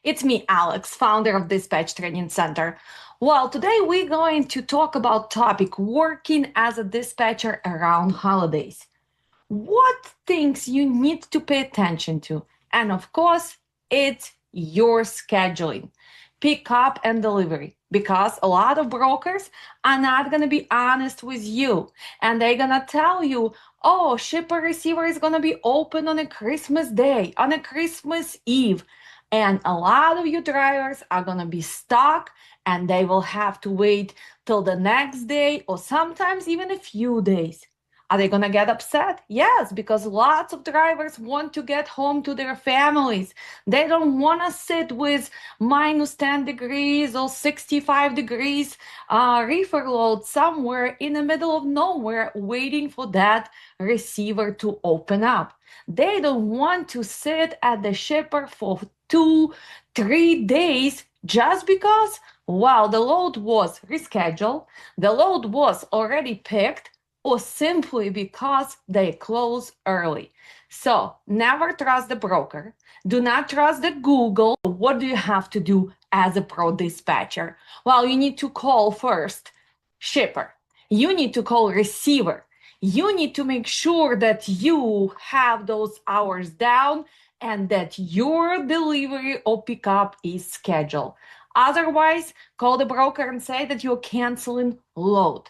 It's me, Alex, founder of Dispatch Training Center. Well, today we're going to talk about topic working as a dispatcher around holidays. What things you need to pay attention to? And of course, it's your scheduling, pick up and delivery, because a lot of brokers are not going to be honest with you and they're going to tell you, oh, shipper receiver is going to be open on a Christmas day, on a Christmas Eve. And a lot of you drivers are going to be stuck and they will have to wait till the next day or sometimes even a few days. Are they going to get upset? Yes, because lots of drivers want to get home to their families. They don't want to sit with minus 10 degrees or 65 degrees reefer load somewhere in the middle of nowhere waiting for that receiver to open up. They don't want to sit at the shipper for 2, 3 days just because, well, the load was rescheduled, the load was already picked, or simply because they close early. So never trust the broker. Do not trust the Google. What do you have to do as a pro dispatcher? Well, you need to call first shipper. You need to call receiver. You need to make sure that you have those hours down and that your delivery or pickup is scheduled. Otherwise, call the broker and say that you're canceling load.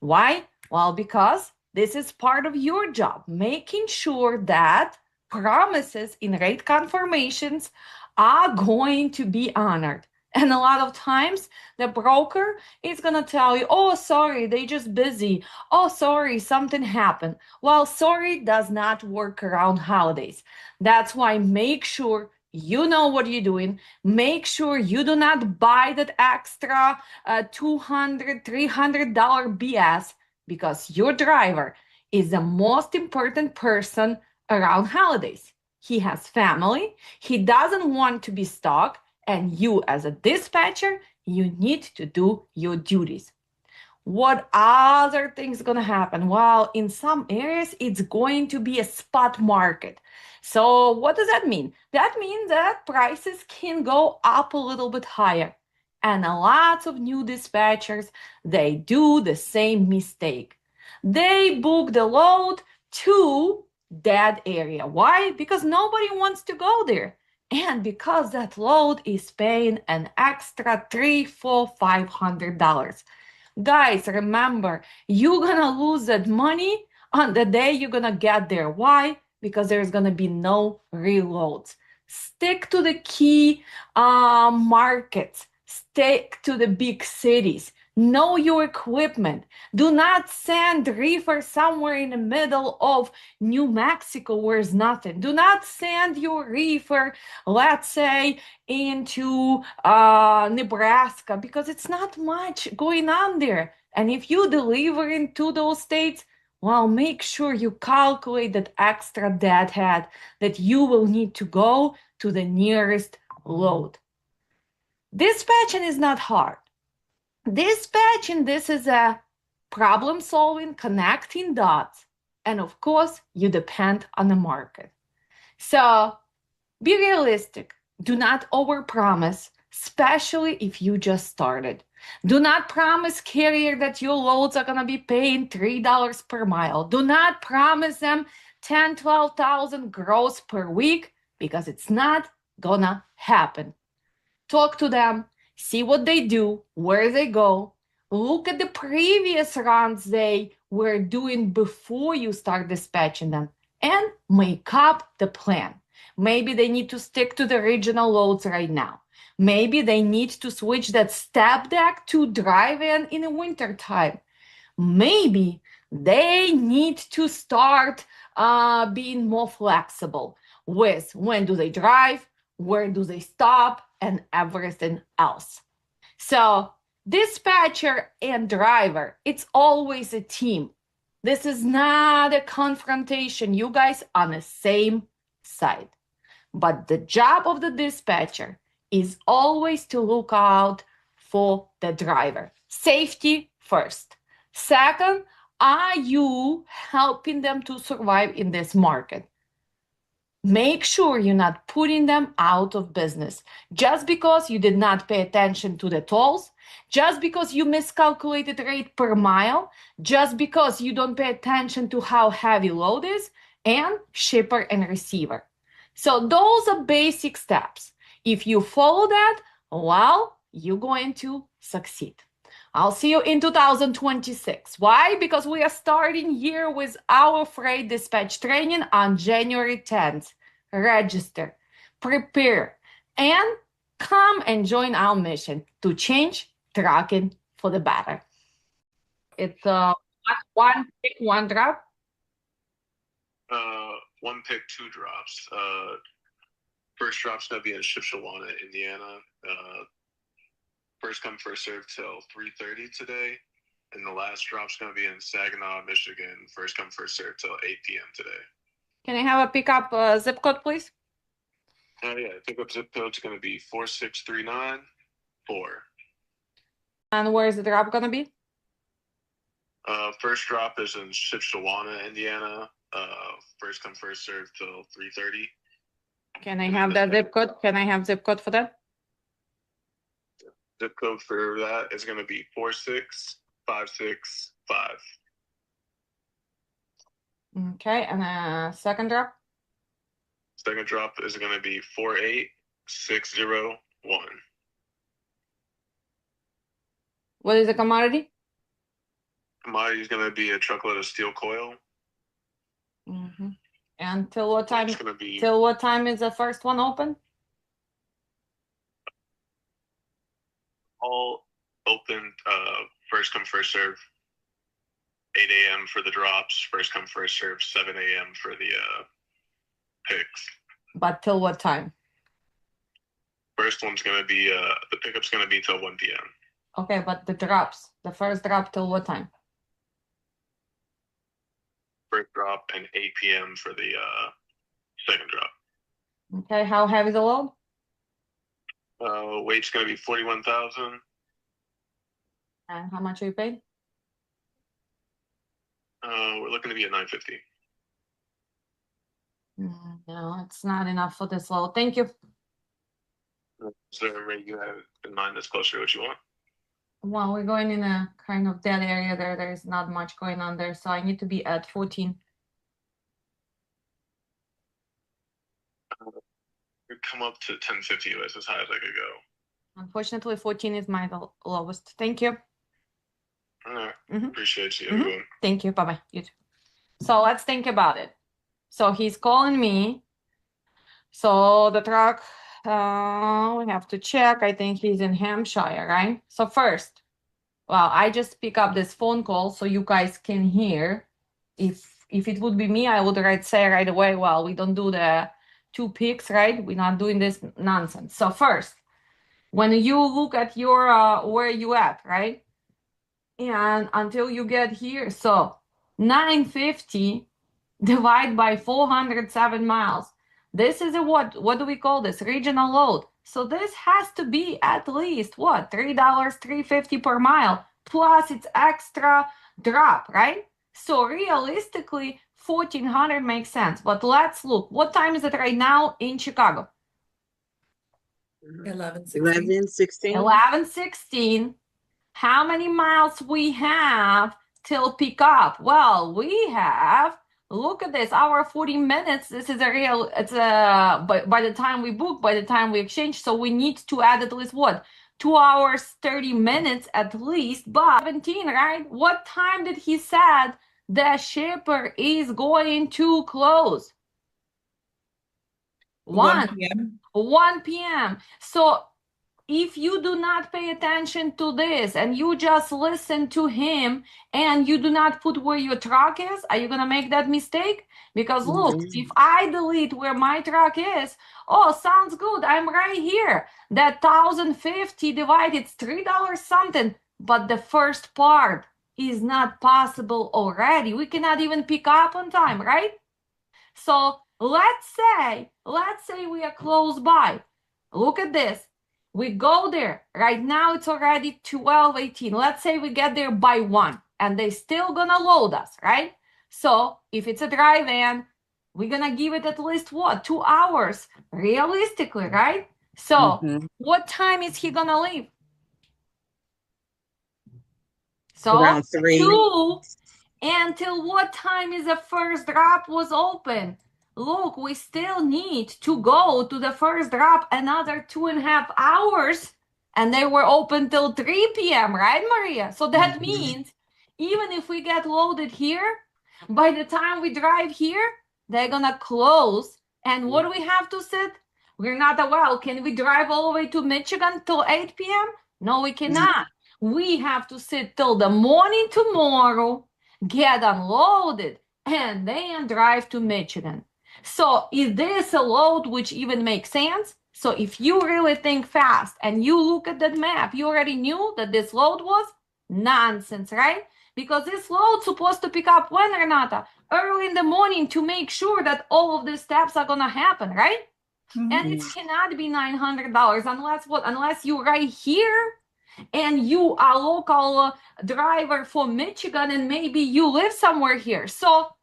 Why? Well, because this is part of your job, making sure that promises in rate confirmations are going to be honored. And a lot of times the broker is going to tell you, oh, sorry, they just busy. Oh, sorry, something happened. Well, sorry does not work around holidays. That's why make sure you know what you're doing. Make sure you do not buy that extra $200, $300 BS, because your driver is the most important person around holidays. He has family, he doesn't want to be stuck, and you as a dispatcher, you need to do your duties. What other things going to happen? Well, in some areas, it's going to be a spot market. So what does that mean? That means that prices can go up a little bit higher. And a lot of new dispatchers, they do the same mistake. They book the load to that area. Why? Because nobody wants to go there. And because that load is paying an extra $3, $4, $500. Guys, remember, you're gonna lose that money on the day you're gonna get there. Why? Because there's gonna be no reloads. Stick to the key markets. Stick to the big cities. Know your equipment. Do not send reefer somewhere in the middle of New Mexico where there's nothing. Do not send your reefer, let's say, into Nebraska, because it's not much going on there. And if you deliver into those states, well, make sure you calculate that extra deadhead that you will need to go to the nearest load. Dispatching is not hard. Dispatching, this is a problem solving, connecting dots. And of course, you depend on the market. So be realistic. Do not overpromise, especially if you just started. Do not promise carrier that your loads are going to be paying $3 per mile. Do not promise them 10, 12,000 gross per week, because it's not going to happen. Talk to them, see what they do, where they go. Look at the previous runs they were doing before you start dispatching them, and make up the plan. Maybe they need to stick to the regional loads right now. Maybe they need to switch that step deck to drive-in the winter time. Maybe they need to start being more flexible with when do they drive, where do they stop, and everything else. So dispatcher and driver, it's always a team. This is not a confrontation. You guys on the same side. But the job of the dispatcher is always to look out for the driver. Safety first. Second, are you helping them to survive in this market? Make sure you're not putting them out of business. Just because you did not pay attention to the tolls, just because you miscalculated rate per mile, just because you don't pay attention to how heavy load is, and shipper and receiver. So those are basic steps. If you follow that, well, you're going to succeed. I'll see you in 2026. Why? Because we are starting here with our freight dispatch training on January 10th. Register, prepare, and come and join our mission to change trucking for the better. It's one pick, one drop. One pick, two drops. First drop's gonna be in Shipshewana, Indiana. First come, first serve till 3:30 today. And the last drop's gonna be in Saginaw, Michigan. First come, first serve till 8 p.m. today. Can I have a pickup zip code, please? Yeah, pickup zip code's gonna be 46394. And where is the drop gonna be? First drop is in Shipshewana, Indiana. First come, first serve till 3:30. Can I have that zip code? Can I have zip code for that? Zip code for that is going to be 46565. Okay, and second drop? Second drop is going to be 48601. What is the commodity? Commodity is going to be a truckload of steel coil. Mm-hmm. And till what time? It's going to be till what time is the first one open? all open. First come, first serve. 8 a.m. for the drops. First come, first serve. 7 a.m. for the picks. But till what time? First one's going to be the pickup's going to be till 1 p.m. Okay, but the drops, the first drop till what time? First drop and 8 p.m. for the second drop. Okay, how heavy is the load? Weight's going to be 41,000. And how much are you paid? We're looking to be at 950. No, it's not enough for this load. Thank you. Is there a rate you have in mind that's closer to what you want? Well, we're going in a kind of dead area there. There's not much going on there, so I need to be at 14. We'd come up to 1050 as high as I could go. Unfortunately, 14 is my lowest. Thank you. All right. Mhm. Appreciate you. Mhm. Thank you. Bye-bye. You too. So let's think about it. So he's calling me. So the truck, we have to check. I think he's in Hampshire, right? So first, well, I just pick up this phone call so you guys can hear. If it would be me, I would say right away, well, we don't do the 2 picks, right? We're not doing this nonsense. So first, when you look at your where you at, right? And until you get here, so 950 divided by 407 miles. This is a what do we call this? Regional load. So this has to be at least what? $3, $3.50 per mile plus its extra drop, right? So realistically, 1400 makes sense. But let's look. What time is it right now in Chicago? 11:16. 11:16. How many miles we have till pick up? Well, we have, look at this, hour 40 minutes. This is a real, it's a, by the time we book, by the time we exchange, so we need to add at least what? 2 hours, 30 minutes at least, but 17, right? What time did he said the shipper is going to close? 1 p.m. 1 p.m. So if you do not pay attention to this and you just listen to him and you do not put where your truck is, are you going to make that mistake? Because look, if I delete where my truck is, oh, sounds good, I'm right here. That 1,050 divided, it's $3 something, but the first part is not possible already. We cannot even pick up on time, right? So let's say we are close by. Look at this. We go there. Right now it's already 12:18. Let's say we get there by 1 and they still gonna load us, right? So if it's a dry van, We're gonna give it at least what? 2 hours, realistically, right? So what time is he gonna leave? So Around 3. 2. Until what time is the first drop was open? Look, we still need to go to the first drop another 2.5 hours, and they were open till 3 p.m., right, Maria? So that means even if we get loaded here, by the time we drive here, they're gonna close. And what do we have to sit? We're not well. Can we drive all the way to Michigan till 8 p.m.? No, we cannot. We have to sit till the morning tomorrow, get unloaded, and then drive to Michigan. So is this a load which even makes sense? So if you really think fast and you look at that map, you already knew that this load was nonsense, right? Because this load's supposed to pick up when, Renata? Early in the morning to make sure that all of these steps are gonna happen, right? And it cannot be $900 unless what? Unless you right here and you are local driver for Michigan and maybe you live somewhere here. So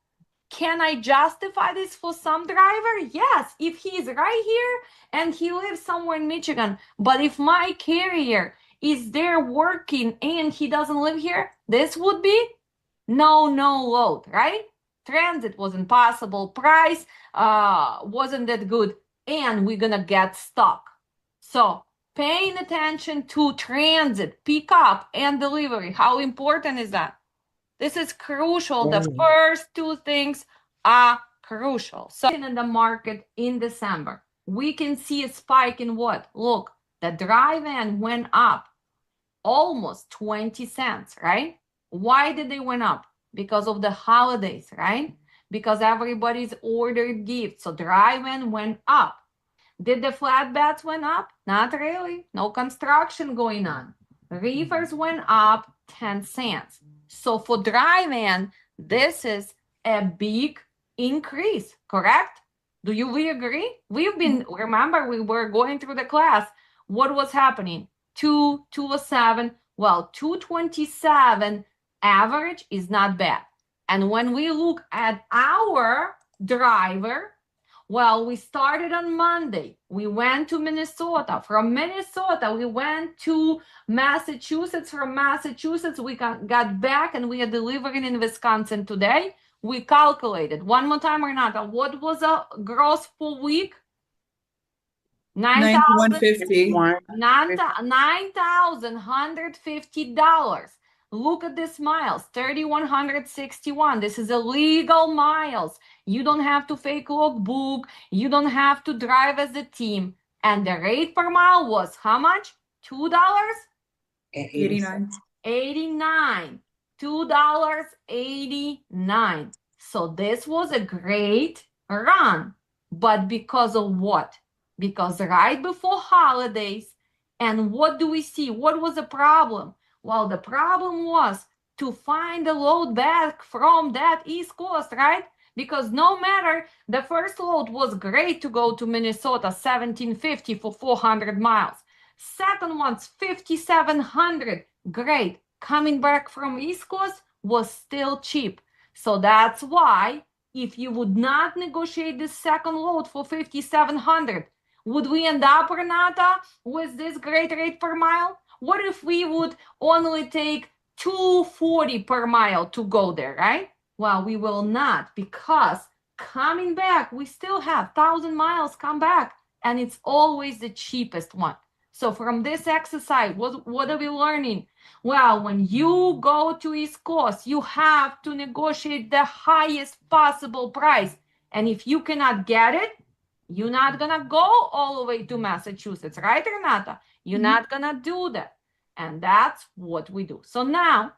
can I justify this for some driver? Yes, if he's right here and he lives somewhere in Michigan. But if my carrier is there working and he doesn't live here, this would be no load, right? Transit was impossible. Price wasn't that good. And we're gonna get stuck. So paying attention to transit, pickup, and delivery. How important is that? This is crucial. The first 2 things are crucial. So in the market in December, we can see a spike in what? Look, the dry van went up almost 20 cents, right? Why did they went up? Because of the holidays, right? Because everybody's ordered gifts. So dry van went up. Did the flatbeds went up? Not really. No construction going on. Reefers went up 10 cents. So for dry van, this is a big increase, correct? Do we agree? Remember, we were going through the class. What was happening? 207. Well, 227 average is not bad. And when we look at our driver, well, we started on Monday. We went to Minnesota. From Minnesota, we went to Massachusetts. From Massachusetts, we got back and we are delivering in Wisconsin today. We calculated. One more time, Renata, what was a gross per week? $9,150. $9,150. Look at this miles, 3,161. This is illegal miles. You don't have to fake logbook. You don't have to drive as a team. And the rate per mile was how much? $2? $89. 89. $2.89. So this was a great run. But because of what? Because right before holidays, and what do we see? What was the problem? Well, the problem was to find the load back from that East Coast, right? Because no matter, the first load was great to go to Minnesota, $1,750 for 400 miles. Second one's $5,700, great. Coming back from East Coast was still cheap. So that's why if you would not negotiate this second load for $5,700, would we end up, Renata, with this great rate per mile? What if we would only take $240 per mile to go there, right? Well, we will not, because coming back, we still have 1,000 miles come back, and it's always the cheapest one. So from this exercise, what are we learning? Well, when you go to East Coast, you have to negotiate the highest possible price. And if you cannot get it, you're not gonna go all the way to Massachusetts, right, Renata? You're not gonna do that. And that's what we do. So now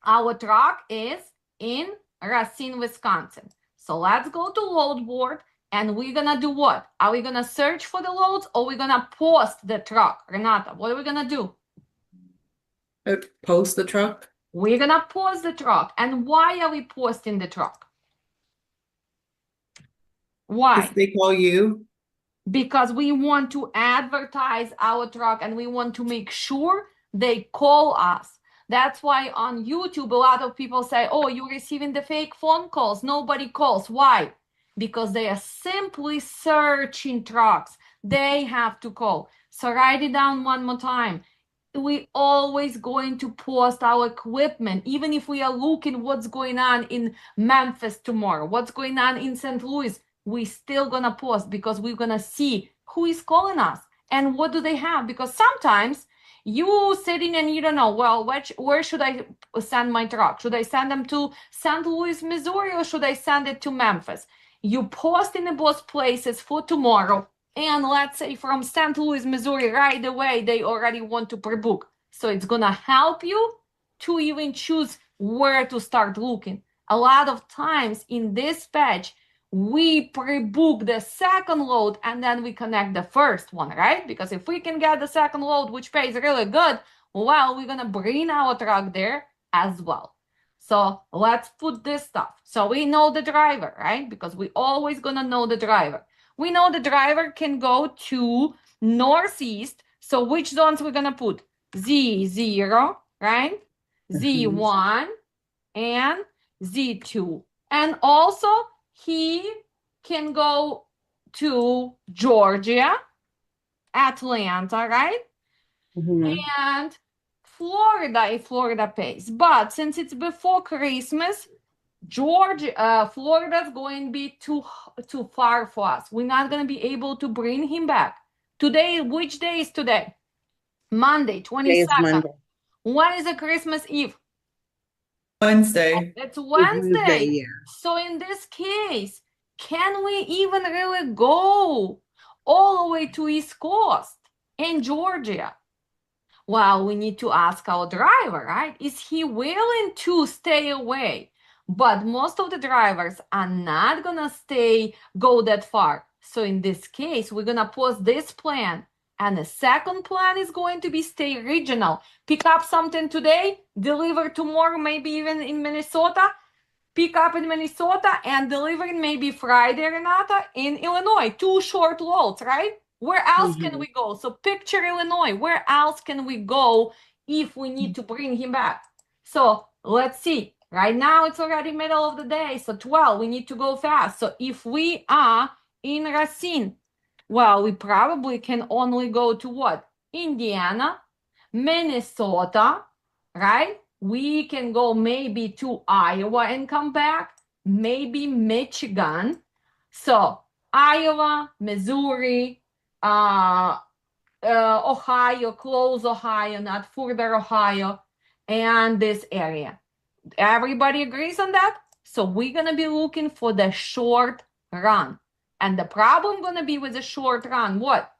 our truck is in Racine, Wisconsin. So let's go to load board, and we're gonna do what? Are we gonna search for the loads, or we're gonna post the truck? Renata, what are we gonna do? Post the truck. We're gonna post the truck. And why are we posting the truck? Why? Because they call you. Because we want to advertise our truck, and we want to make sure they call us. That's why on YouTube, a lot of people say, oh, you're receiving the fake phone calls. Nobody calls. Why? because they are simply searching trucks. They have to call. So write it down one more time. We always going to post our equipment, even if we are looking what's going on in Memphis tomorrow, what's going on in St. Louis, we still gonna post because we're gonna see who is calling us and what do they have. Because sometimes you sitting and you don't know, well, where should I send my truck? Should I send them to St. Louis, Missouri, or should I send it to Memphis? You post in both places for tomorrow, and let's say from St. Louis, Missouri, right away, they already want to pre-book. So it's gonna help you to even choose where to start looking. A lot of times in this page, we pre-book the second load and then we connect the first one, right? Because if we can get the second load, which pays really good, well, we're gonna bring our truck there as well. So let's put this stuff. So we know the driver, right? Because we always gonna know the driver. We know the driver can go to northeast. So which zones we're gonna put? Z0, right? Z1 and Z2. And also he can go to Georgia, Atlanta, right? And Florida if Florida pays. But since it's before Christmas, Florida's going to be too far for us. We're not going to be able to bring him back. Today, which day is today? Monday, 22nd. When is the Christmas Eve? Wednesday. It's Wednesday. Wednesday, yeah. So in this case, can we even really go all the way to East Coast in Georgia? Well, we need to ask our driver, right? Is he willing to stay away? But most of the drivers are not gonna go that far. So in this case, we're gonna post this plan. And the second plan is going to be stay regional. Pick up something today, deliver tomorrow, maybe even in Minnesota. Pick up in Minnesota and deliver maybe Friday, Renata, in Illinois. 2 short loads, right? Where else can we go? So picture Illinois. Where else can we go if we need to bring him back? So let's see. Right now it's already middle of the day. So 12, we need to go fast. So if we are in Racine, well, we probably can only go to what? Indiana, Minnesota, right? We can go maybe to Iowa and come back, maybe Michigan. So Iowa, Missouri, Ohio, close Ohio, not further Ohio, and this area. Everybody agrees on that? So we're going to be looking for the short run. And the problem going to be with the short run, what?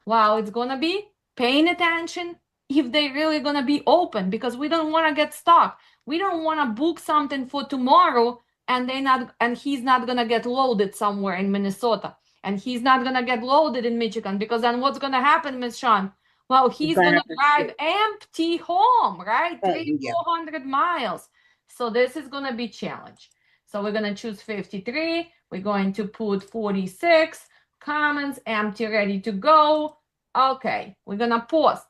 Well, it's going to be paying attention if they really going to be open, because we don't want to get stuck. We don't want to book something for tomorrow and he's not going to get loaded somewhere in Minnesota. And he's not going to get loaded in Michigan, because then what's going to happen, Ms. Sean? Well, he's going to drive empty home, right? 300-400 miles. So this is going to be challenge. So we're going to choose 53. We're going to put 46. Comments, empty, ready to go. Okay, we're going to post.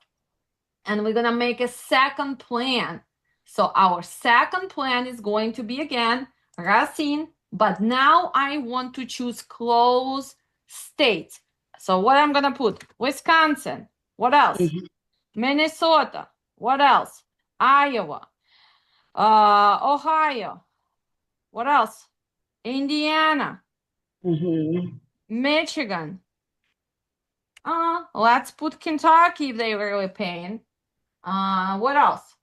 And we're going to make a second plan. So our second plan is going to be, again, Racine. But now I want to choose close states. So what I'm going to put? Wisconsin. What else? Minnesota. What else? Iowa. Ohio. What else? Indiana. Michigan. Let's put Kentucky if they were really paying. What else?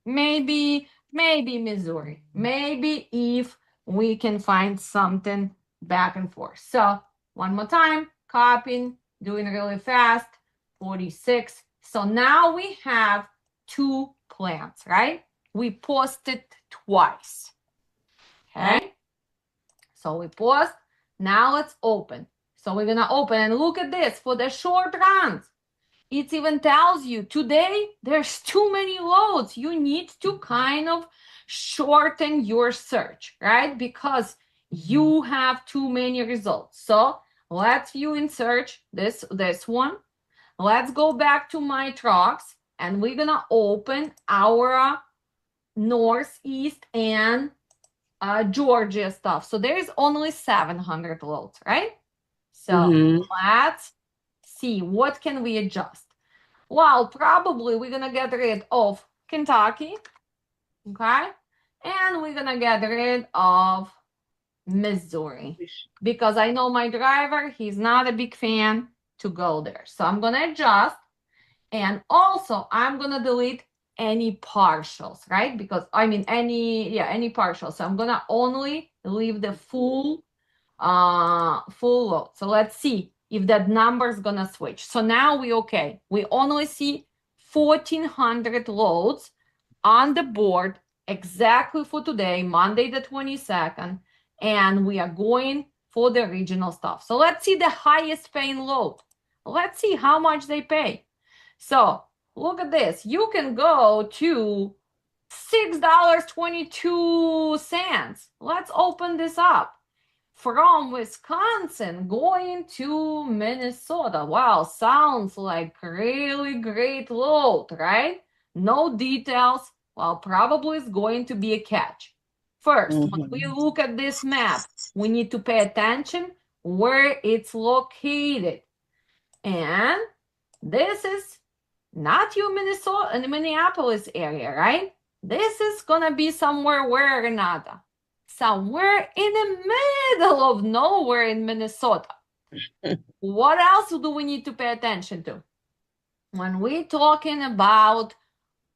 Maybe Missouri. Maybe if we can find something back and forth. So one more time, copying, doing really fast, 46. So now we have 2 plans, right? We posted twice. Okay. So we post. Now let's open. So we're going to open and look at this for the short runs. It even tells you today there's too many loads. You need to kind of shorten your search, right? Because you have too many results. So let's view in search this one. Let's go back to my trucks and we're going to open our northeast and Georgia stuff. So there's only 700 loads, right? So Mhm. let's see, what can we adjust? Well, probably we're gonna get rid of Kentucky, okay? And we're gonna get rid of Missouri because I know my driver, he's not a big fan to go there. So I'm gonna adjust, and also I'm gonna delete any partials, right? Because I mean any partials. So I'm gonna only leave the full load. So let's see if that number is gonna switch. So now we okay. We only see 1400 loads on the board exactly for today, Monday the 22nd, and we are going for the regional stuff. So let's see the highest paying load. Let's see how much they pay. So look at this. You can go to $6.22. Let's open this up. From Wisconsin going to Minnesota. Wow, sounds like really great load, right? No details. Well, probably it's going to be a catch. First, when we look at this map, we need to pay attention where it's located. And this is not your Minnesota and Minneapolis area, right? This is gonna be somewhere where Renata, somewhere in the middle of nowhere in Minnesota. What else do we need to pay attention to? When we're talking about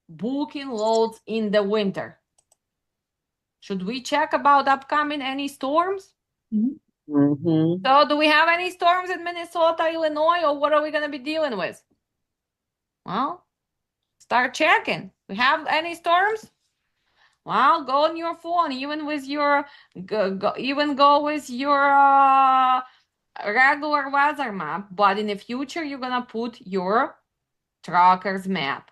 booking loads in the winter, should we check about upcoming any storms? Mhm. So do we have any storms in Minnesota, Illinois, or what are we gonna be dealing with? Well, start checking. We have any storms? Well, go on your phone, even with your go with your regular weather map, but in the future you're gonna put your trucker's map,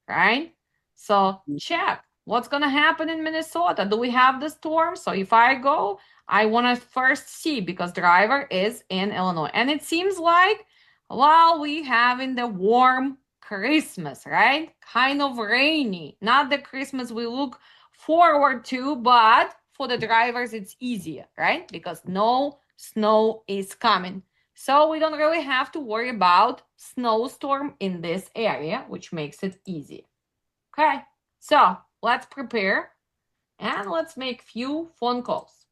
right? So check what's gonna happen in Minnesota. Do we have the storm? So if I go, I wanna first see because driver is in Illinois, and it seems like while we having the warm Christmas, right? Kind of rainy, not the Christmas we look forward to, but for the drivers it's easier, right? Because no snow is coming. So we don't really have to worry about snowstorm in this area, which makes it easy. Okay, so let's prepare and let's make few phone calls.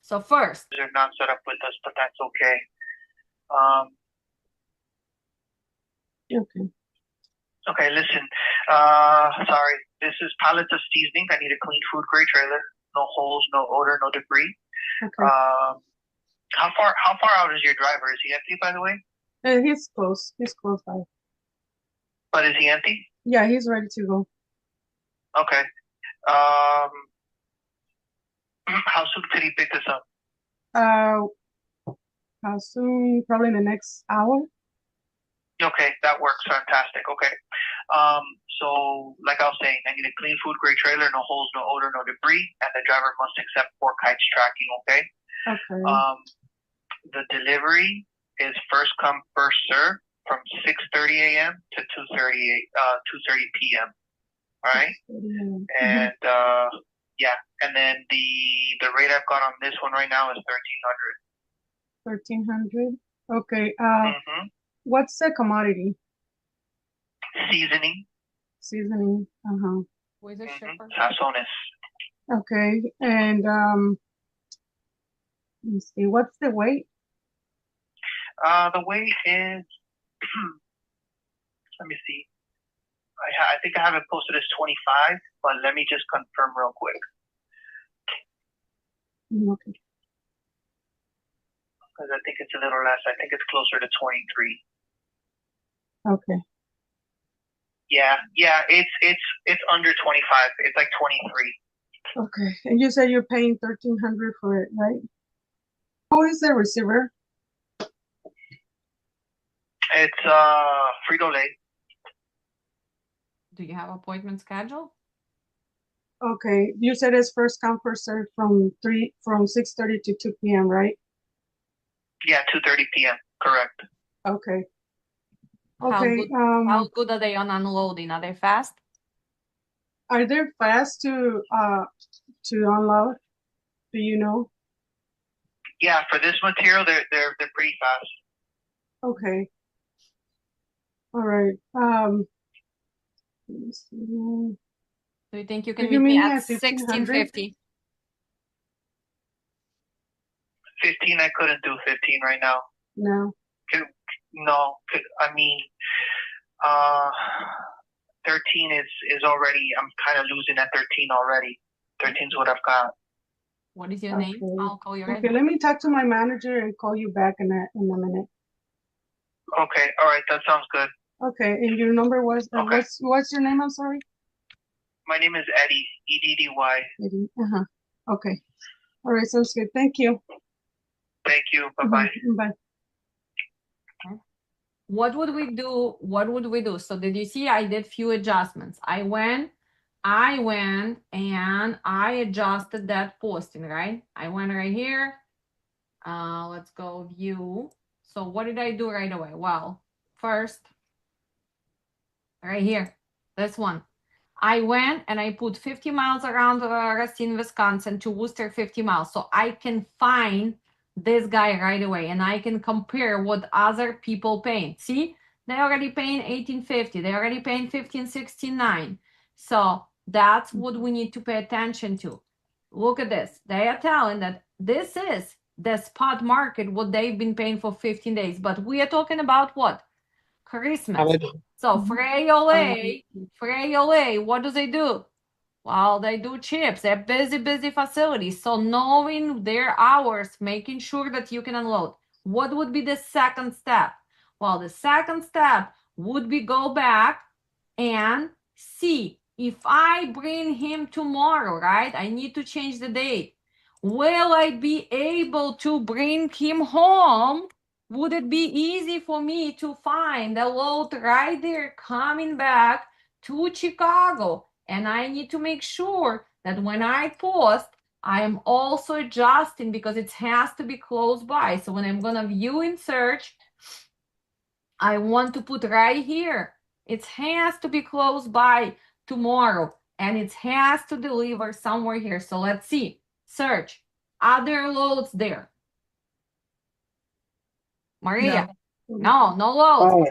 So first, They're not set up with us, but that's okay. Okay. Okay, listen. Sorry. This is pallets of seasoning. I need a clean food grade trailer. No holes, no odor, no debris. Okay. How far out is your driver? Is he empty, by the way? He's close. He's close by. But is he empty? Yeah, he's ready to go. Okay. How soon could he pick this up? How soon? Probably in the next hour. Okay, that works. Fantastic. Okay. So like I was saying, I need a clean food grade trailer, no holes, no odor, no debris, and the driver must accept 4 kites tracking, okay? Okay. The delivery is first come, first serve from 6:30 a.m. to 2:30 p.m. All right? And yeah, and then the rate I've got on this one right now is 1,300. Okay. $1,300. What's the commodity? Seasoning. Seasoning. with a shipper. Sazones. Okay. And let me see. What's the weight? The weight is let me see. I think I have it posted as 25, but let me just confirm real quick. Okay. Because I think it's a little less. I think it's closer to 23. Okay. Yeah, it's under 25. It's like 23. Okay. And you said you're paying 1,300 for it, right? Who is the receiver? It's Frito-Lay. Do you have appointment scheduled? Okay. You said it's first come, first serve from 6:30 to 2 p.m., right? Yeah, 2:30 p.m. Correct. Okay. How Okay. good, how good are they on unloading? Are they fast? Are they fast to to unload? Do you know? Yeah, for this material, they're pretty fast. Okay. All right. Let me see. Do you think you Do can you meet me mean at at 1500? 1650? 15, I couldn't do 15 right now. No. No, I mean, 13 is already, I'm kind of losing at 13 already. 13 is what I've got. What is your name? Okay. I'll call you right Okay, now. let me talk to my manager and call you back in a minute. Okay, all right, that sounds good. Okay, and your number was Okay. what's your name? I'm sorry. My name is Eddie, Eddy. Eddie. Okay. All right, sounds good. Thank you. Thank you. Bye-bye. Bye. What would we do? What would we do? So did you see I did few adjustments? I went and I adjusted that posting, right? I went right here. Let's go view. So what did I do right away? Well, first, right here, this one. I went and I put 50 miles around Racine, Wisconsin to Worcester 50 miles. So I can find this guy right away and I can compare what other people paying. See, they already paying 1850. They already paying 1569. So that's what we need to pay attention to. Look at this. They are telling that this is the spot market, what they've been paying for 15 days. But we are talking about what? Christmas. So Frito-Lay, what do they do? Well, they do chips. They're busy facilities. So knowing their hours, making sure that you can unload. What would be the second step? Well, the second step would be go back and see if I bring him tomorrow, right? I need to change the date. Will I be able to bring him home? Would it be easy for me to find a load right there coming back to Chicago? And I need to make sure that when I post, I am also adjusting because it has to be close by. So when I'm gonna view in search, I want to put right here. It has to be close by tomorrow and it has to deliver somewhere here. So let's see. Search. Other loads there. Maria. No loads. Oh,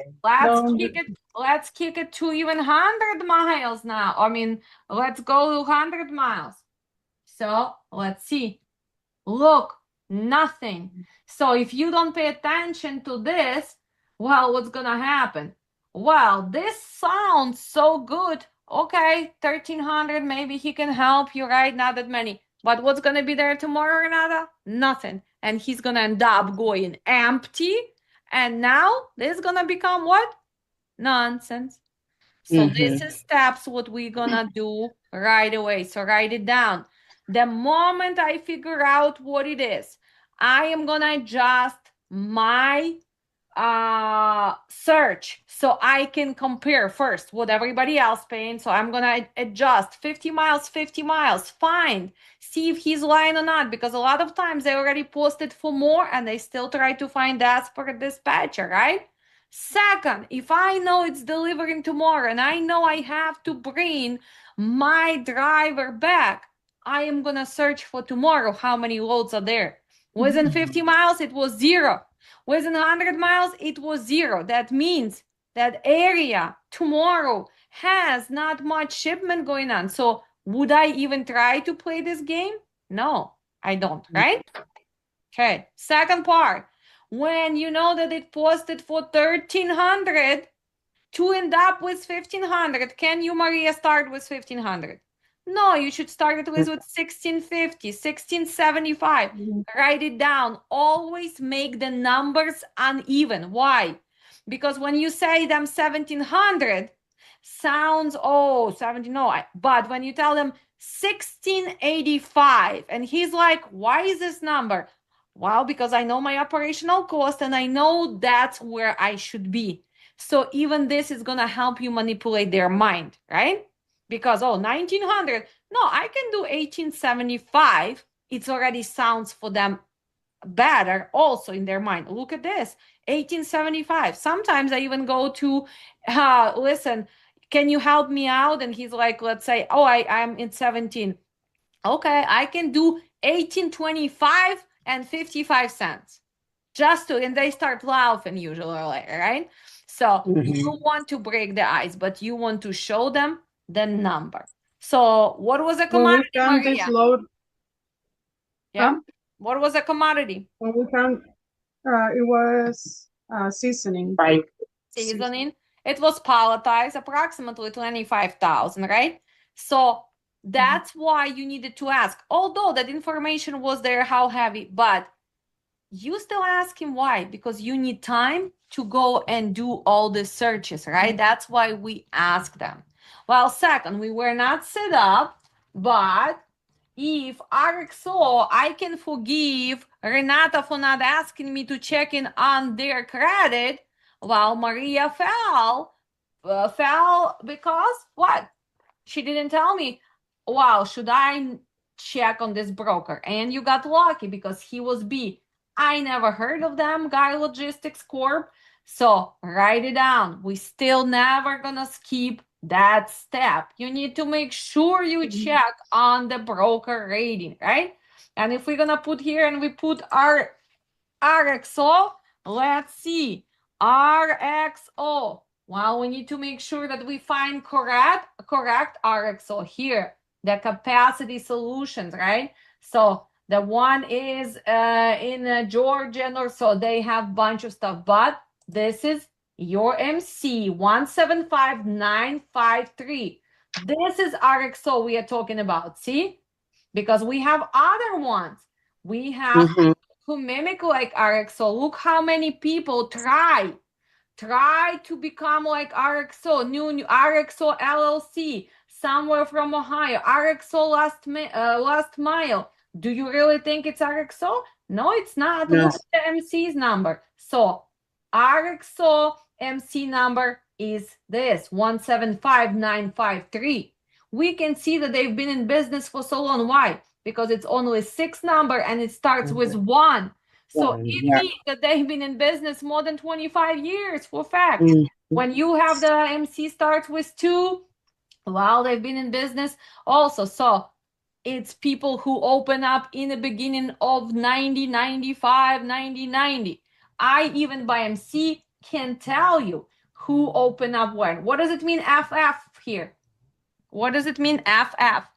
Let's kick it to even 100 miles now. I mean, let's go to 100 miles. So let's see. Look, nothing. So if you don't pay attention to this, well, what's gonna happen? Well, this sounds so good. Okay, 1300, maybe he can help you, right? Not that many. But what's gonna be there tomorrow, Renata? Nothing. And he's gonna end up going empty. And now this is gonna become what? Nonsense. So this is steps what we're gonna do right away. So write it down. The moment I figure out what it is, I am gonna adjust my search so I can compare first what everybody else paying. So I'm gonna adjust 50 miles, find, see if he's lying or not, because a lot of times they already posted for more and they still try to find desperate dispatcher, right? Second, if I know it's delivering tomorrow and I know I have to bring my driver back, I am gonna search for tomorrow how many loads are there. Within 50 miles, it was 0. Within 100 miles, it was 0. That means that area tomorrow has not much shipment going on. So would I even try to play this game? No, I don't, right? Okay, second part. When you know that it posted for 1300 to end up with 1500, can you, Maria, start with 1500? No, you should start it with 1650, 1675. Write it down. Always make the numbers uneven. Why? Because when you say them 1700, sounds, 17, no. But when you tell them 1685, and he's like, why is this number? Well, because I know my operational cost and I know that's where I should be. So even this is going to help you manipulate their mind, right? Because, 1900, no, I can do 1875. It already sounds for them better also in their mind. Look at this, 1875. Sometimes I even go to, listen, can you help me out? And he's like, let's say, I'm in 17. Okay, I can do 18.25 and 55 cents. Just to, and they start laughing usually later, right? So you want to break the ice, but you want to show them the number. So what was a When we commodity, count this Maria? load, Yeah. What was a commodity? when we count, it was seasoning. Right. Seasoning. It was palletized, approximately 25,000, right? So that's why you needed to ask. Although that information was there, how heavy, but you still ask him why, because you need time to go and do all the searches, right? That's why we ask them. Well, second, we were not set up, but if RXO, I can forgive Renata for not asking me to check in on their credit, while Maria fell because what? She didn't tell me, wow, should I check on this broker? And you got lucky because he was B. I never heard of them, Guy Logistics Corp. So write it down. We still never gonna skip that step. You need to make sure you check on the broker rating, right? And if we're gonna put here and we put our RXO, let's see, RXO. Well, we need to make sure that we find correct RXO here, the capacity solutions, right? So the one is in Georgia or so, they have bunch of stuff, but this is your MC 175953. This is RXO we are talking about, see? Because we have other ones. We have who mimic like RXO. Look how many people try to become like RXO, new RXO LLC, somewhere from Ohio, RXO last mile. Do you really think it's RXO? No, it's not. No. Look at the MC's number. So RXO MC number is this 175953. We can see that they've been in business for so long. Why? Because it's only 6 number and it starts with 1. So One, it yeah. means that they've been in business more than 25 years for fact. Mhm. When you have the MC starts with 2, well, they've been in business also. So it's people who open up in the beginning of 90, 95, 90, 90. I even by MC can tell you who open up when. What does it mean FF here? What does it mean FF?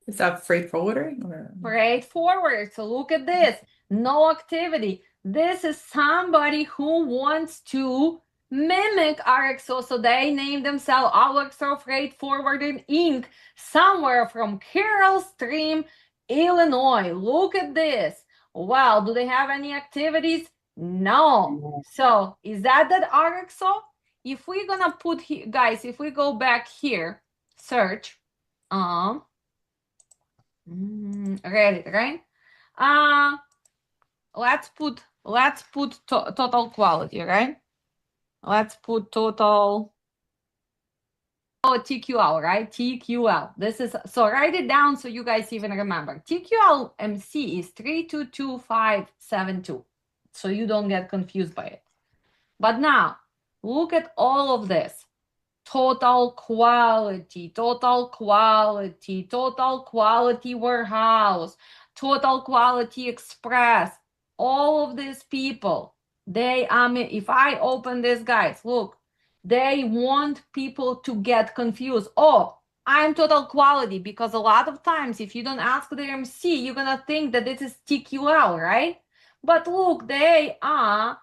Is that freight forwarding or? Freight forward. So look at this. No activity. This is somebody who wants to mimic RXO. So they name themselves RXO Freight Forwarding Inc. somewhere from Carroll Stream, Illinois. Look at this. Wow. Do they have any activities? No. So is that RXO? If we're gonna put here, guys, if we go back here, search, Reddit, right? Let's put total quality, right? Let's put total TQL, right? TQL. This is, so write it down so you guys even remember. TQL MC is 322572. So you don't get confused by it. But now look at all of this. Total quality warehouse, total quality express. All of these people, they, if I open this, guys, look, they want people to get confused. Oh, I'm total quality, because a lot of times if you don't ask the MC, you're gonna think that this is TQL, right? But look, they are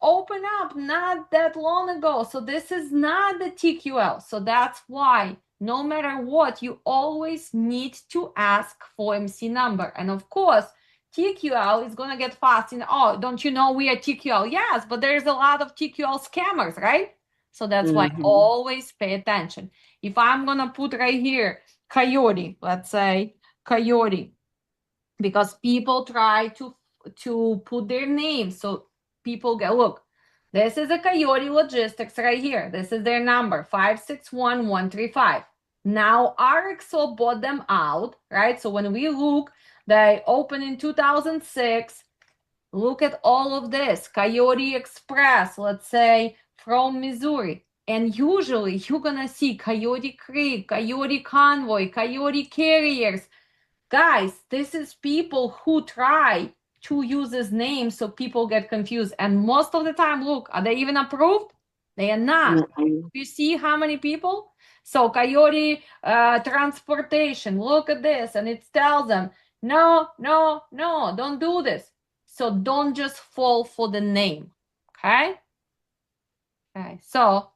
open up not that long ago. So this is not the TQL. So that's why no matter what, you always need to ask for MC number. And of course, TQL is going to get fast in, oh, don't you know we are TQL? Yes, but there's a lot of TQL scammers, right? So that's why always pay attention. If I'm going to put right here, Coyote, let's say Coyote, because people try to put their names. So people go, look, this is a Coyote Logistics right here. This is their number, 561135. Now RXO bought them out, right? So when we look, they opened in 2006. Look at all of this. Coyote Express, let's say from Missouri. And usually you're gonna see Coyote Creek, Coyote Convoy, Coyote Carriers. Guys, this is people who try to use this name so people get confused. And most of the time, look, are they even approved? They are not. Mm-mm. You see how many people? So Coyote Transportation, look at this, and it tells them, no, no, no, don't do this. So don't just fall for the name, okay? Okay, so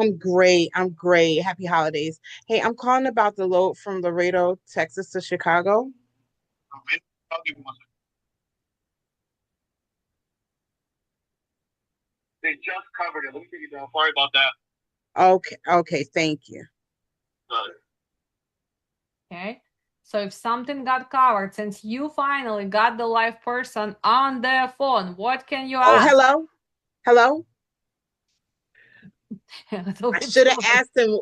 I'm great. I'm great. Happy holidays. Hey, I'm calling about the load from Laredo, Texas to Chicago. I'll give you one second. They just covered it. Let me take it down. Sorry about that. Okay, thank you. okay. So if something got covered, since you finally got the live person on the phone, what can you Oh, ask? hello. A little I bit should have too late. asked him.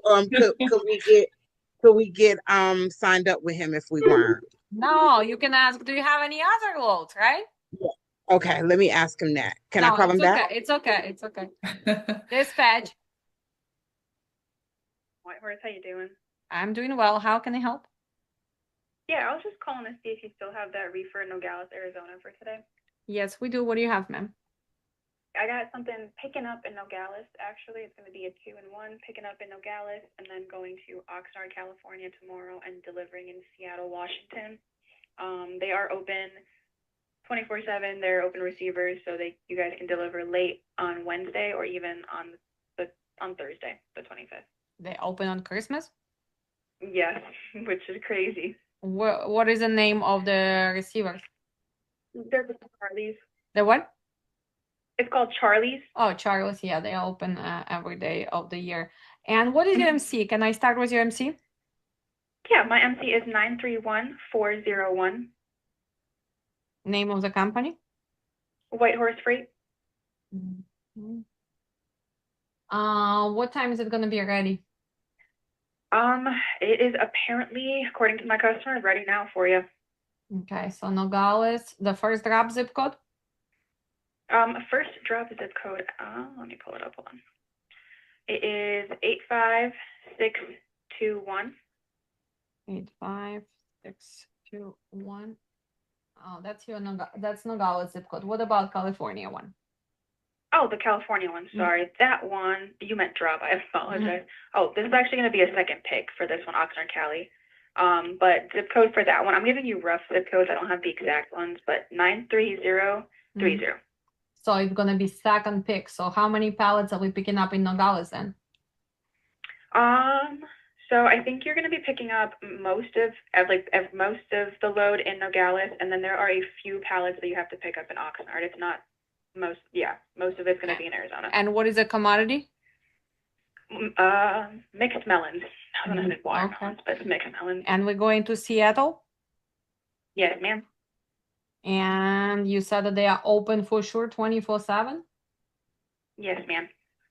Could we get signed up with him if we weren't? No, you can ask, do you have any other loads, right? Okay, let me ask him that. Can I No, call it's him back? okay. It's okay. It's okay. Dispatch, Whitehorse, how you doing? I'm doing well. How can I help? Yeah, I was just calling to see if you still have that reefer in Nogales, Arizona for today. Yes, we do. What do you have, ma'am? I got something picking up in Nogales, actually. It's going to be a 2-in-1, picking up in Nogales and then going to Oxnard, California tomorrow and delivering in Seattle, Washington. They are open 24/7. They're open receivers, so you guys can deliver late on Wednesday or even on Thursday, the 25th. They open on Christmas. Yes, which is crazy. What is the name of the receiver? They're the Charlie's. The what? It's called Charlie's. Oh, Charles. Yeah, they open every day of the year. And what is your MC? Can I start with your MC? Yeah, my MC is 931401. Name of the company? Whitehorse Freight. Mhm. What time is it gonna be ready? It is apparently, according to my customer, ready now for you. Okay, so Nogales, the first drop zip code. First drop zip code. Let me pull it up. Hold on. It is 85621. 85621. Oh, that's that's Nogales zip code. What about California one? Oh, the California one. Sorry, that one. You meant drop. I apologize. Oh, this is actually going to be a second pick for this one, Oxnard, Cali. But zip code for that one, I'm giving you rough zip codes. I don't have the exact ones, but 93030. So it's gonna be second pick. So how many pallets are we picking up in Nogales then? So I think you're going to be picking up most of the load in Nogales, and then there are a few pallets that you have to pick up in Oxnard. It's not most of it's going to be in Arizona. And what is the commodity? Mixed melons. I don't know if it's watermelons, Okay. but it's mixed melons. And we're going to Seattle? Yes, ma'am. And you said that they are open for sure 24/7? Yes, ma'am.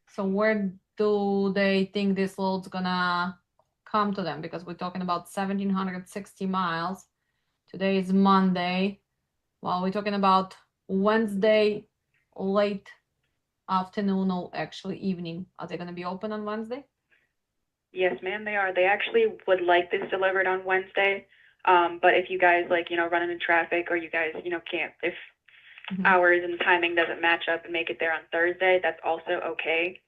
So where do they think this load's gonna come to them? Because we're talking about 1,760 miles. Today is Monday. Well, we're talking about Wednesday late afternoon or actually evening. Are they gonna be open on Wednesday? Yes, ma'am, they are. They actually would like this delivered on Wednesday. But if you guys run into traffic or you guys, can't, if Mhm. hours and timing doesn't match up and make it there on Thursday, that's also okay.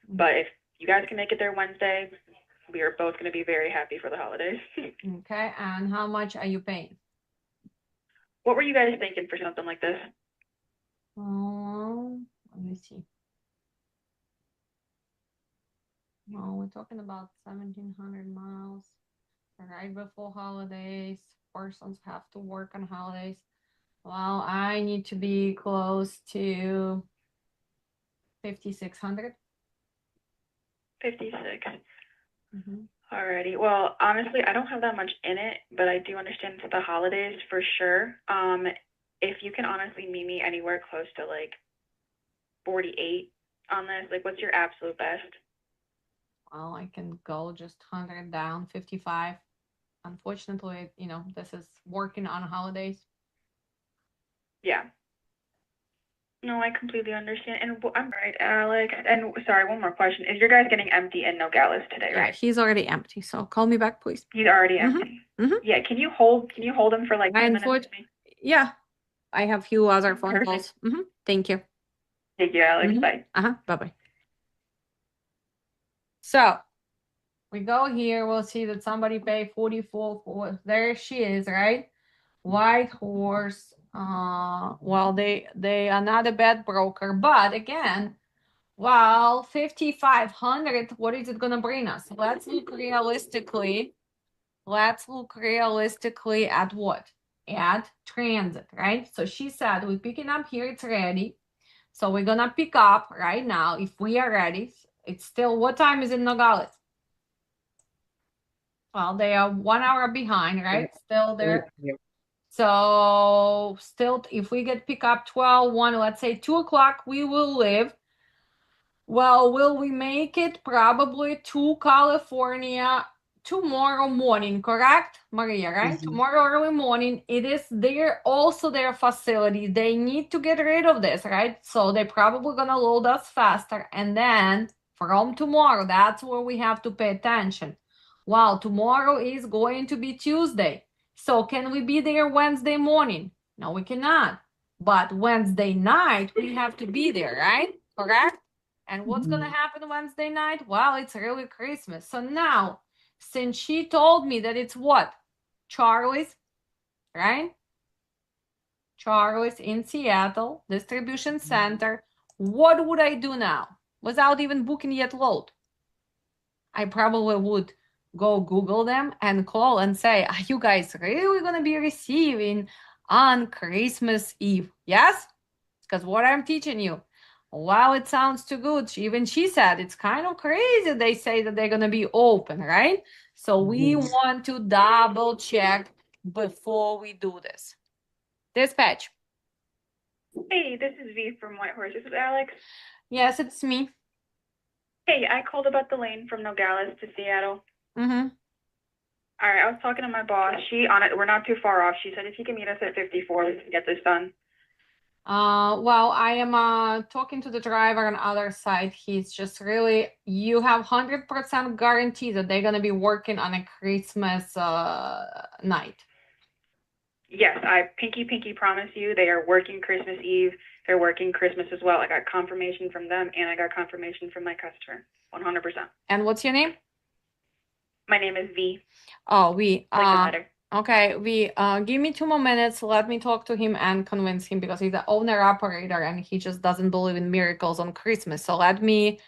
But if you guys can make it there Wednesday, we are both going to be very happy for the holidays. Okay, and how much are you paying? What were you guys thinking for something like this? Let me see. Well, we're talking about 1,700 miles right before holidays. Persons have to work on holidays. Well, I need to be close to 5,600. 56. Mm-hmm. Alrighty. Well, honestly, I don't have that much in it, but I do understand it's the holidays for sure. If you can honestly meet me anywhere close to 48 on this, what's your absolute best? Well, I can go just 100 down, 55. Unfortunately, this is working on holidays. Yeah. No, I completely understand. And I'm right, Alex. And sorry, one more question. Is your guys getting empty in Nogales today, Yeah, right? he's already empty. So call me back, please. He's already Mhm, empty. mhm. Yeah, can you hold him for like 2 minutes with me? Yeah, I have few other phone Perfect. calls. Thank you. Thank you, Alex. Mhm. Bye. Bye-bye. So we go here, we'll see that somebody paid 44 for, there she is, right? White horse. Well, they are not a bad broker, but again, well, 5,500, what is it gonna bring us? Let's look realistically. Let's look realistically at what? At transit, right? So she said we're picking up here, it's ready. So we're gonna pick up right now if we are ready. It's still, what time is in Nogales? Well, they are 1 hour behind, right? Still there. So still, if we get pick up 12, 1, let's say 2 o'clock, we will leave. Well, will we make it probably to California tomorrow morning, correct, Maria, right? Tomorrow early morning. It is also their facility. They need to get rid of this, right? So they're probably gonna load us faster. And then from tomorrow, that's where we have to pay attention. Well, tomorrow is going to be Tuesday. So can we be there Wednesday morning? No, we cannot. But Wednesday night, we have to be there, right? Correct? And what's gonna happen Wednesday night? Well, it's really Christmas. So now, since she told me that it's what? Charlie's, right? Charlie's in Seattle, distribution center. What would I do now? Without even booking yet load. I probably would go Google them and call and say, are you guys really gonna be receiving on Christmas Eve? Yes? Because what I'm teaching you, while it sounds too good, even she said it's kind of crazy they say that they're going to be open, right? So we want to double check before we do this. Dispatch. Hey, this is V from Whitehorse. This is Alex. Yes, it's me. Hey, I called about the lane from Nogales to Seattle. Mm-hmm. All right, I was talking to my boss. We're not too far off. She said if you can meet us at 54, we can get this done. Well, I am talking to the driver on the other side. He's just really, you have 100% guarantee that they're going to be working on a Christmas night. Yes, I pinky promise you they are working Christmas Eve. They're working Christmas as well. I got confirmation from them and I got confirmation from my customer. 100%. And what's your name? My name is V. Oh, we. Like the letter. Okay, we give me 2 more minutes. Let me talk to him and convince him because he's the owner operator and he just doesn't believe in miracles on Christmas. So let me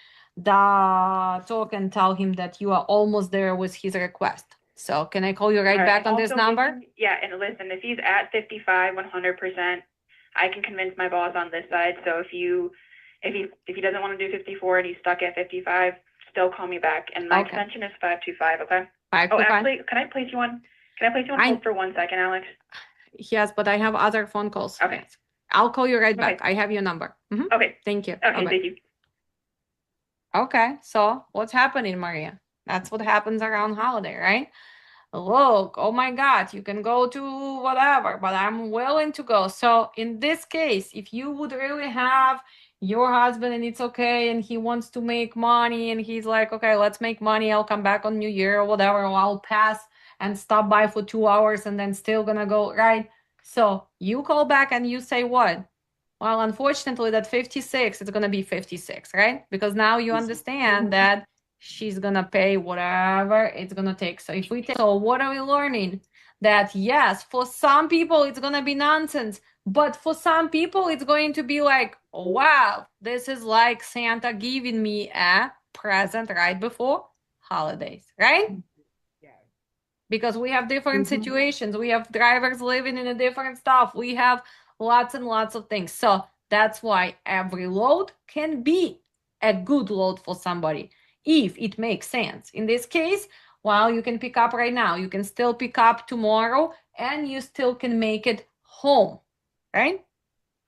talk and tell him that you are almost there with his request. So can I call you right back on this Also, number? Yeah, and listen, if he's at 55, 100%, I can convince my boss on this side. So if he doesn't want to do 54 and he's stuck at 55, still call me back. And my Okay. extension is 525. Okay. 525? Actually, can I place you on hold for 1 second, Alex? Yes, but I have other phone calls. Okay. Yes. I'll call you right Okay. back. I have your number. Mhm. Okay. Thank you. Okay. Bye-bye. Thank you. Okay, so what's happening, Maria? That's what happens around holiday, right? Look, oh my God, you can go to whatever, but I'm willing to go. So in this case, if you would really have your husband and it's okay, and he wants to make money, and he's like, okay, let's make money. I'll come back on New Year or whatever, or I'll pass and stop by for 2 hours and then still gonna go, right? So you call back and you say what? Well, unfortunately, that 56 is gonna be 56, right? Because now you understand that she's gonna pay whatever it's gonna take. So if we take, so what are we learning? That yes, for some people it's gonna be nonsense, but for some people it's going to be like, wow, this is like Santa giving me a present right before holidays, right? Because we have different situations. We have drivers living in a different stuff. We have lots and lots of things. So that's why every load can be a good load for somebody if it makes sense. In this case, while you can pick up right now, you can still pick up tomorrow and you still can make it home, right?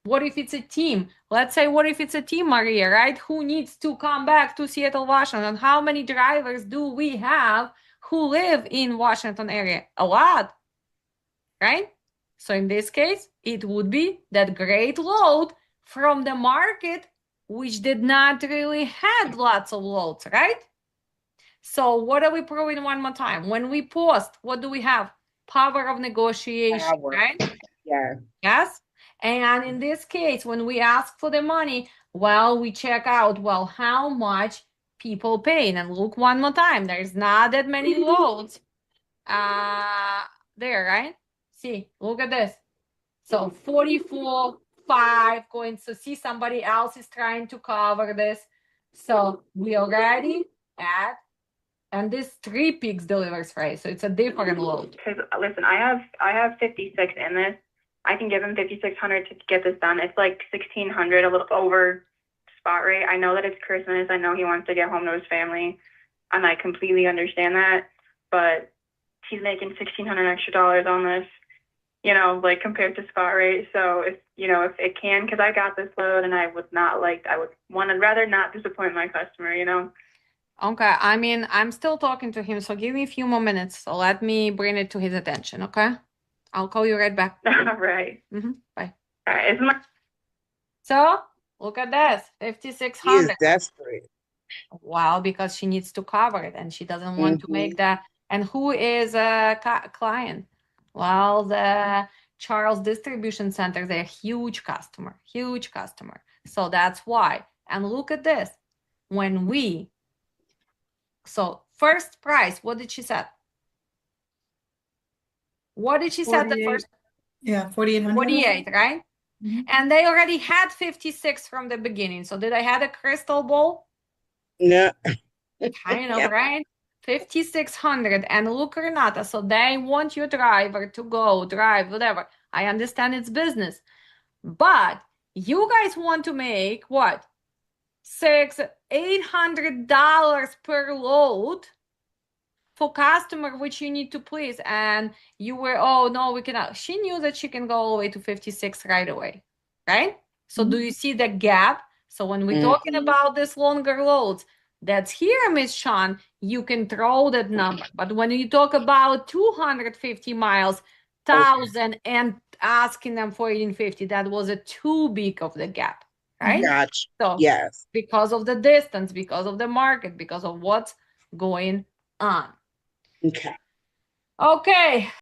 What if it's a team? Let's say, what if it's a team, Maria, right? Who needs to come back to Seattle, Washington? How many drivers do we have who live in Washington area? A lot, right? So in this case, it would be that great load from the market, which did not really had lots of loads, right? So what are we proving one more time? When we post, what do we have? Power of negotiation, Power. right? Yeah. Yes. And in this case, when we ask for the money, well, we check out, well, how much people paying. And look one more time, there's not that many loads there, right? See, look at this. So 44.5 going, so see somebody else is trying to cover this. So we already at, and this 3 peaks delivers, right? So it's a different load. Because listen, I have 56 in this. I can give him 5,600 to get this done. It's like 1,600, a little over spot rate. I know that it's Christmas. I know he wants to get home to his family, and I completely understand that. But he's making $1,600 extra dollars on this, you know, like compared to spot rate. So if it can, because I got this load, and I would rather not disappoint my customer, you know. Okay, I mean, I'm still talking to him, so give me a few more minutes. So let me bring it to his attention, okay? I'll call you right back. All right. Bye. All right. So look at this, He is 5,600. desperate. Well, because she needs to cover it, and she doesn't want to make that. And who is a client? Well, the Charles Distribution Center, they're a huge customer. So that's why. And look at this. So first price, what did she set? What did she set the 48. first? Yeah, 4,800. 48, right? Mhm. And they already had 56 from the beginning. So did I have a crystal ball? No. Kind of, Yeah. right? 5,600. And look, Renata, so they want your driver to go drive, whatever. I understand it's business. But you guys want to make what? $800 per load for customer, which you need to please. And you were, oh no, we cannot. She knew that she can go all the way to 56 right away, right? So do you see the gap? So when we're talking about this longer loads, that's here, Miss Sean, you can throw that number. But when you talk about 250 miles, 1,000 and asking them for 1,850, that was a too big of the gap, right? Gotcha. So Yes. because of the distance, because of the market, because of what's going on. Okay. Okay.